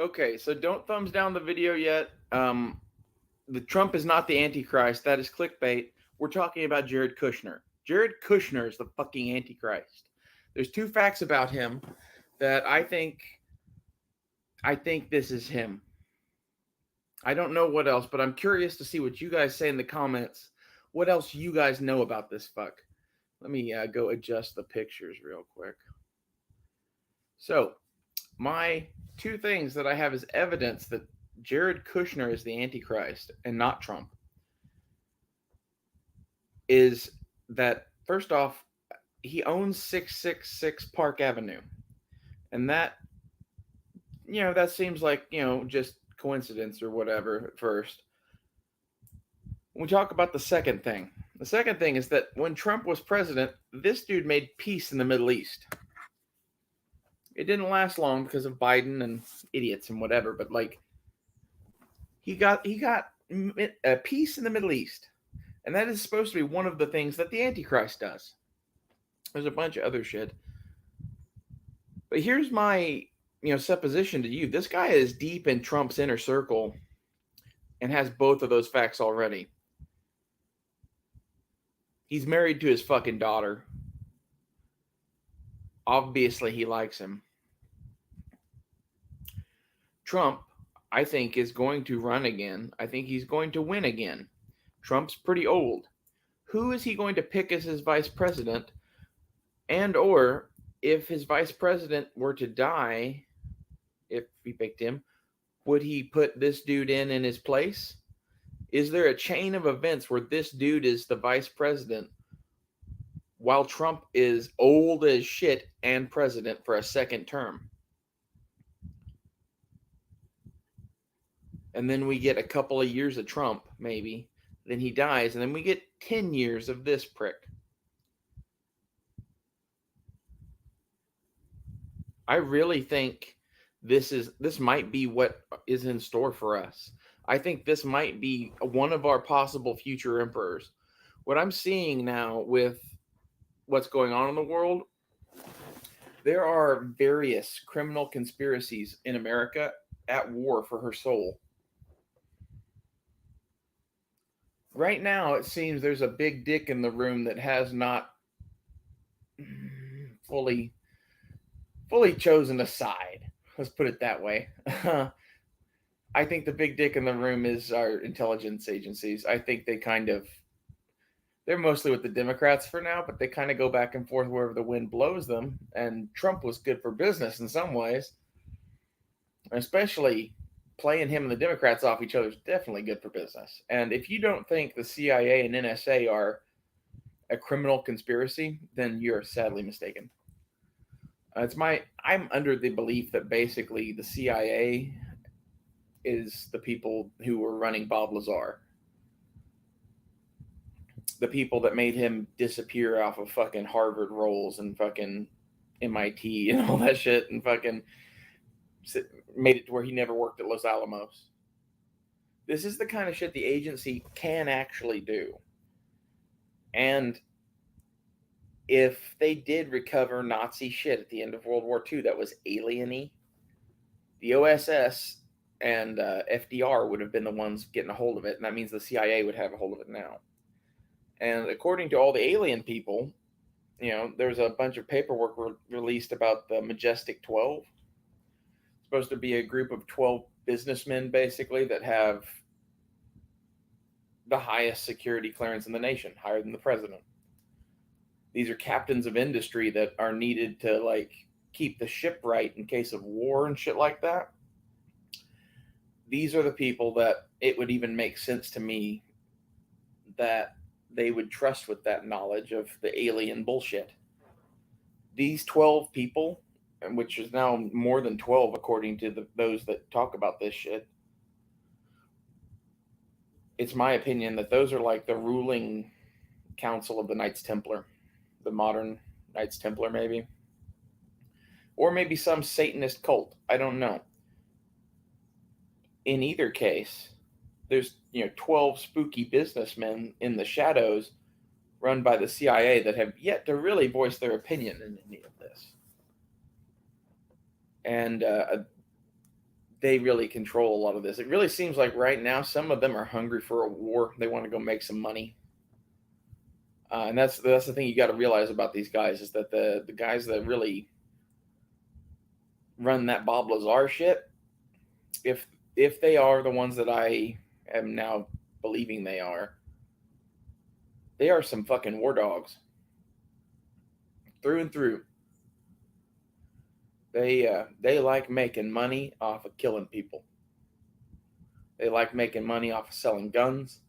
Okay, so don't thumbs down the video yet. The Trump is not the Antichrist. That is clickbait. We're talking about Jared Kushner. Jared Kushner is the fucking Antichrist. There's two facts about him that I think this is him. I don't know what else, but I'm curious to see what you guys say in the comments. What else you guys know about this fuck? Let me go adjust the pictures real quick. So, my two things that I have as evidence that Jared Kushner is the Antichrist and not Trump is that first off, he owns 666 Park Avenue. And that seems like, just coincidence or whatever at first. When we talk about the second thing is that when Trump was president, this dude made peace in the Middle East. It didn't last long because of Biden and idiots and whatever, but like he got a peace in the Middle East. And that is supposed to be one of the things that the Antichrist does. There's a bunch of other shit. But here's my, supposition to you. This guy is deep in Trump's inner circle and has both of those facts already. He's married to his fucking daughter. Obviously, he likes him. Trump, I think, is going to run again. I think he's going to win again. Trump's pretty old. Who is he going to pick as his vice president? And or if his vice president were to die, if he picked him, would he put this dude in his place? Is there a chain of events where this dude is the vice president while Trump is old as shit and president for a second term? And then we get a couple of years of Trump, maybe. Then he dies, and then we get 10 years of this prick. I really think this might be what is in store for us. I think this might be one of our possible future emperors. What I'm seeing now with what's going on in the world, there are various criminal conspiracies in America at war for her soul. Right now, it seems there's a big dick in the room that has not fully chosen a side. Let's put it that way. I think the big dick in the room is our intelligence agencies. I think they're mostly with the Democrats for now, but they kind of go back and forth wherever the wind blows them. And Trump was good for business in some ways, especially playing him and the Democrats off each other is definitely good for business. And if you don't think the CIA and NSA are a criminal conspiracy, then you're sadly mistaken. I'm under the belief that basically the CIA is the people who were running Bob Lazar. The people that made him disappear off of fucking Harvard rolls and fucking MIT and all that shit and fucking made it to where he never worked at Los Alamos. This is the kind of shit the agency can actually do. And if they did recover Nazi shit at the end of World War II that was alien-y, the OSS and FDR would have been the ones getting a hold of it, and that means the CIA would have a hold of it now. And according to all the alien people, there's a bunch of paperwork released about the Majestic 12. It's supposed to be a group of 12 businessmen, basically, that have the highest security clearance in the nation, higher than the president. These are captains of industry that are needed to, keep the ship right in case of war and shit like that. These are the people that it would even make sense to me that they would trust with that knowledge of the alien bullshit. These 12 people, which is now more than 12 according to those that talk about this shit, it's my opinion that those are like the ruling council of the Knights Templar, the modern Knights Templar maybe, or maybe some Satanist cult. I don't know. In either case, there's 12 spooky businessmen in the shadows run by the CIA that have yet to really voice their opinion in any of this. And they really control a lot of this. It really seems like right now some of them are hungry for a war. They want to go make some money. And that's the thing you got to realize about these guys is that the guys that really run that Bob Lazar shit, if they are the ones that I am now believing they are some fucking war dogs through and through. They like making money off of killing people. They like making money off of selling guns.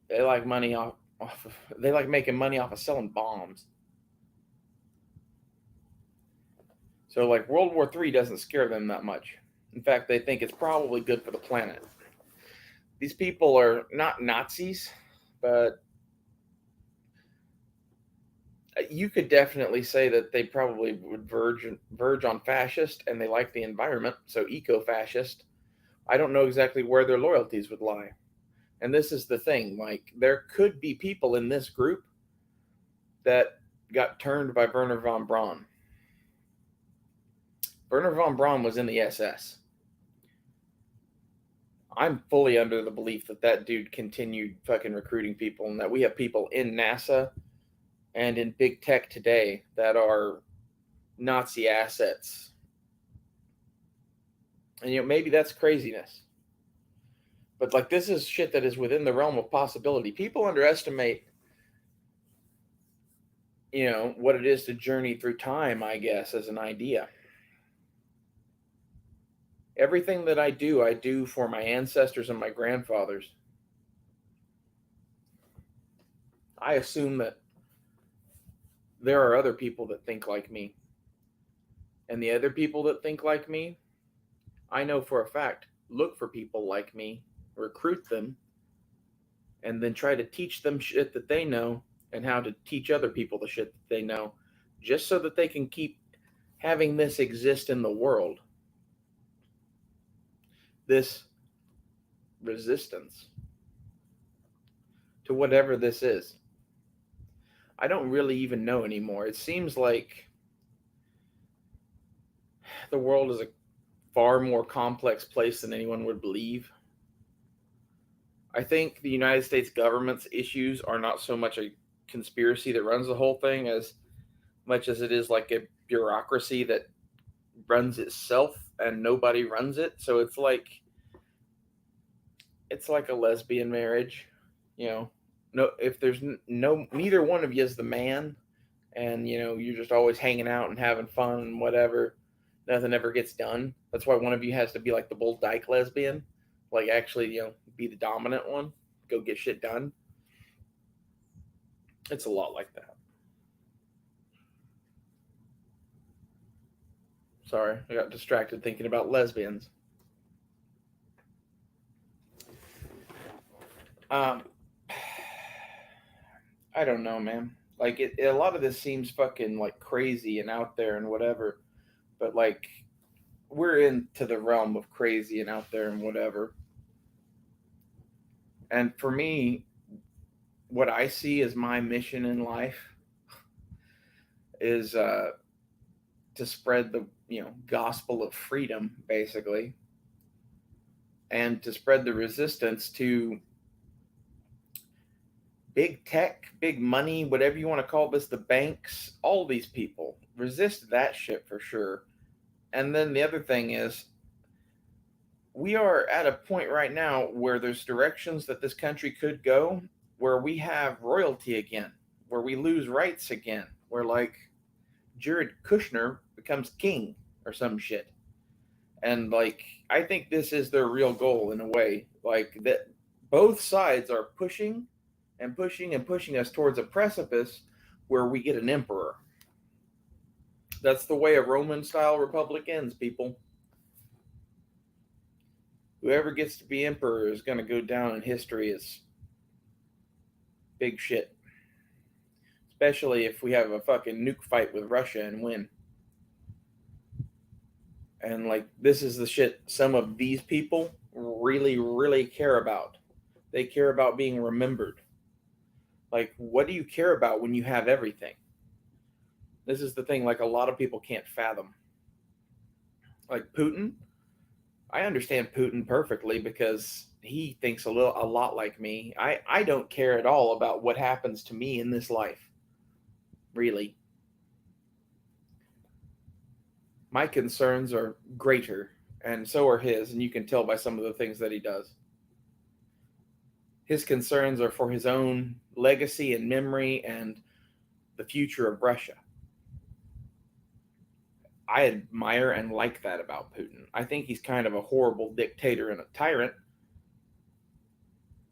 They like money they like making money off of selling bombs. So like World War III doesn't scare them that much. In fact, they think it's probably good for the planet. These people are not Nazis, but you could definitely say that they probably would verge on fascist, and they like the environment, so eco-fascist. I don't know exactly where their loyalties would lie. And this is the thing, like there could be people in this group that got turned by Wernher von Braun. Wernher von Braun was in the SS. I'm fully under the belief that that dude continued fucking recruiting people, and that we have people in NASA and in big tech today that are Nazi assets. And maybe that's craziness. But like this is shit that is within the realm of possibility. People underestimate what it is to journey through time, I guess, as an idea. Everything that I do for my ancestors and my grandfathers. I assume that there are other people that think like me. And the other people that think like me, I know for a fact, look for people like me, recruit them, and then try to teach them shit that they know and how to teach other people the shit that they know, just so that they can keep having this exist in the world. This resistance to whatever this is. I don't really even know anymore. It seems like the world is a far more complex place than anyone would believe. I think the United States government's issues are not so much a conspiracy that runs the whole thing as much as it is like a bureaucracy that runs itself and nobody runs it. So it's like a lesbian marriage, no, if there's neither one of you is the man, and you're just always hanging out and having fun and whatever, nothing ever gets done. That's why one of you has to be like the bull dyke lesbian, like actually be the dominant one, go get shit done. It's a lot like that. Sorry, I got distracted thinking about lesbians. I don't know, man. Like a lot of this seems fucking like crazy and out there and whatever, but like we're into the realm of crazy and out there and whatever. And for me, what I see as my mission in life is to spread the gospel of freedom, basically, and to spread the resistance to big tech, big money, whatever you want to call this, the banks, all these people. Resist that shit for sure. And then the other thing is, we are at a point right now where there's directions that this country could go where we have royalty again, where we lose rights again, where like Jared Kushner becomes king or some shit. And like, I think this is their real goal in a way. Like that both sides are pushing and pushing and pushing us towards a precipice where we get an emperor. That's the way a Roman style republic ends, people. Whoever gets to be emperor is going to go down in history as big shit. Especially if we have a fucking nuke fight with Russia and win. And like, this is the shit some of these people really, really care about. They care about being remembered. Like, what do you care about when you have everything? This is the thing, like, a lot of people can't fathom. Like Putin, I understand Putin perfectly because he thinks a lot like me. I don't care at all about what happens to me in this life. Really. My concerns are greater, and so are his, and you can tell by some of the things that he does. His concerns are for his own legacy and memory and the future of Russia. I admire and like that about Putin. I think he's kind of a horrible dictator and a tyrant,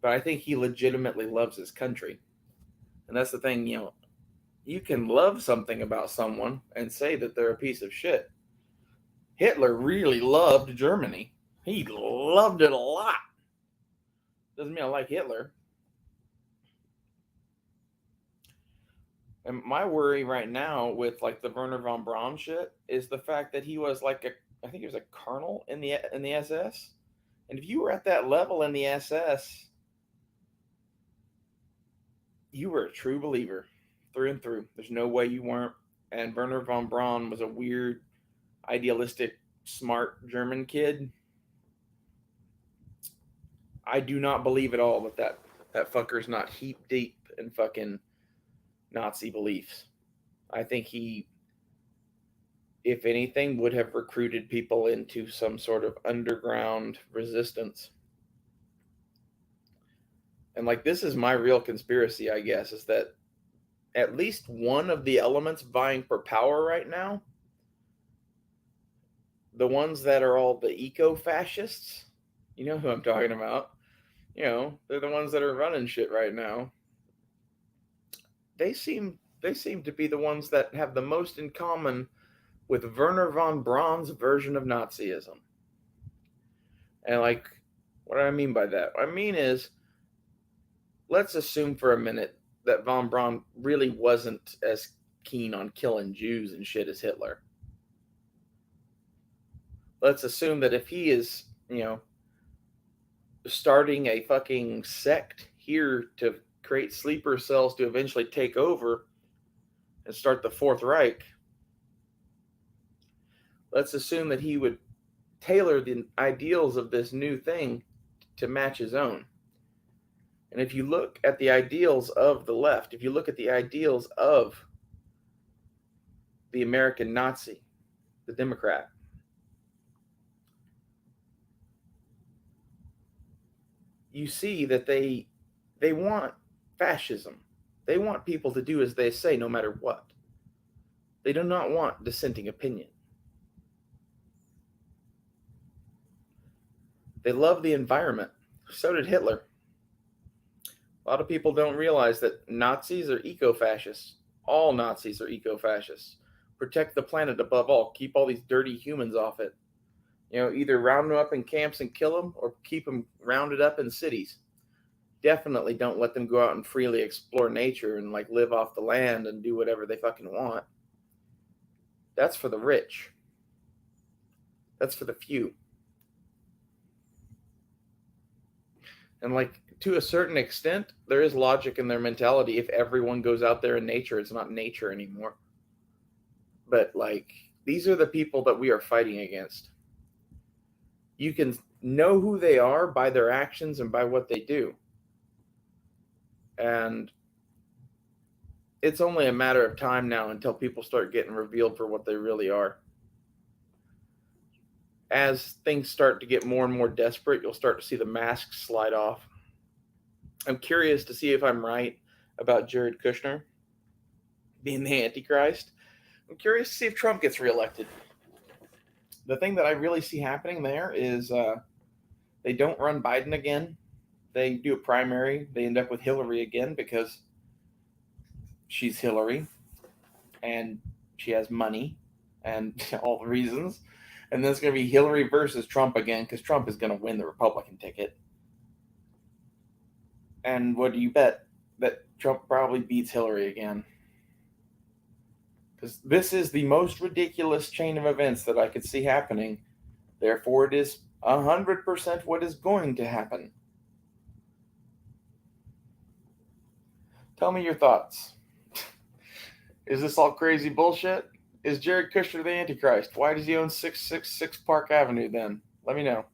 but I think he legitimately loves his country. And that's the thing, you can love something about someone and say that they're a piece of shit. Hitler really loved Germany. He loved it a lot. Doesn't mean I like Hitler. And my worry right now with like the Werner von Braun shit is the fact that he was like I think he was a colonel in the SS. And if you were at that level in the SS, you were a true believer through and through. There's no way you weren't. And Werner von Braun was a weird, idealistic, smart German kid. I do not believe at all that fucker's not heap deep in fucking Nazi beliefs. I think he, if anything, would have recruited people into some sort of underground resistance. And like, this is my real conspiracy, I guess, is that at least one of the elements vying for power right now, the ones that are all the eco-fascists, you know who I'm talking about, they're the ones that are running shit right now. They seem to be the ones that have the most in common with Werner von Braun's version of Nazism. And like, what do I mean by that? What I mean is, let's assume for a minute that von Braun really wasn't as keen on killing Jews and shit as Hitler. Let's assume that if he is, starting a fucking sect here to create sleeper cells to eventually take over and start the Fourth Reich, let's assume that he would tailor the ideals of this new thing to match his own. And if you look at the ideals of the left, if you look at the ideals of the American Nazi, the Democrat, you see that they want fascism. They want people to do as they say no matter what. They do not want dissenting opinion. They love the environment. So did Hitler. A lot of people don't realize that Nazis are eco-fascists. All Nazis are eco-fascists. Protect the planet above all. Keep all these dirty humans off it. Either round them up in camps and kill them or keep them rounded up in cities. Definitely don't let them go out and freely explore nature and like live off the land and do whatever they fucking want. That's for the rich. That's for the few. And like, to a certain extent, there is logic in their mentality. If everyone goes out there in nature, it's not nature anymore. But like, these are the people that we are fighting against. You can know who they are by their actions and by what they do. And it's only a matter of time now until people start getting revealed for what they really are. As things start to get more and more desperate, you'll start to see the masks slide off. I'm curious to see if I'm right about Jared Kushner being the Antichrist. I'm curious to see if Trump gets reelected. The thing that I really see happening there is they don't run Biden again. They do a primary. They end up with Hillary again because she's Hillary and she has money and all the reasons. And then it's going to be Hillary versus Trump again because Trump is going to win the Republican ticket. And what do you bet? That Trump probably beats Hillary again. Because this is the most ridiculous chain of events that I could see happening. Therefore, it is 100% what is going to happen. Tell me your thoughts. Is this all crazy bullshit? Is Jared Kushner the Antichrist? Why does he own 666 Park Avenue then? Let me know.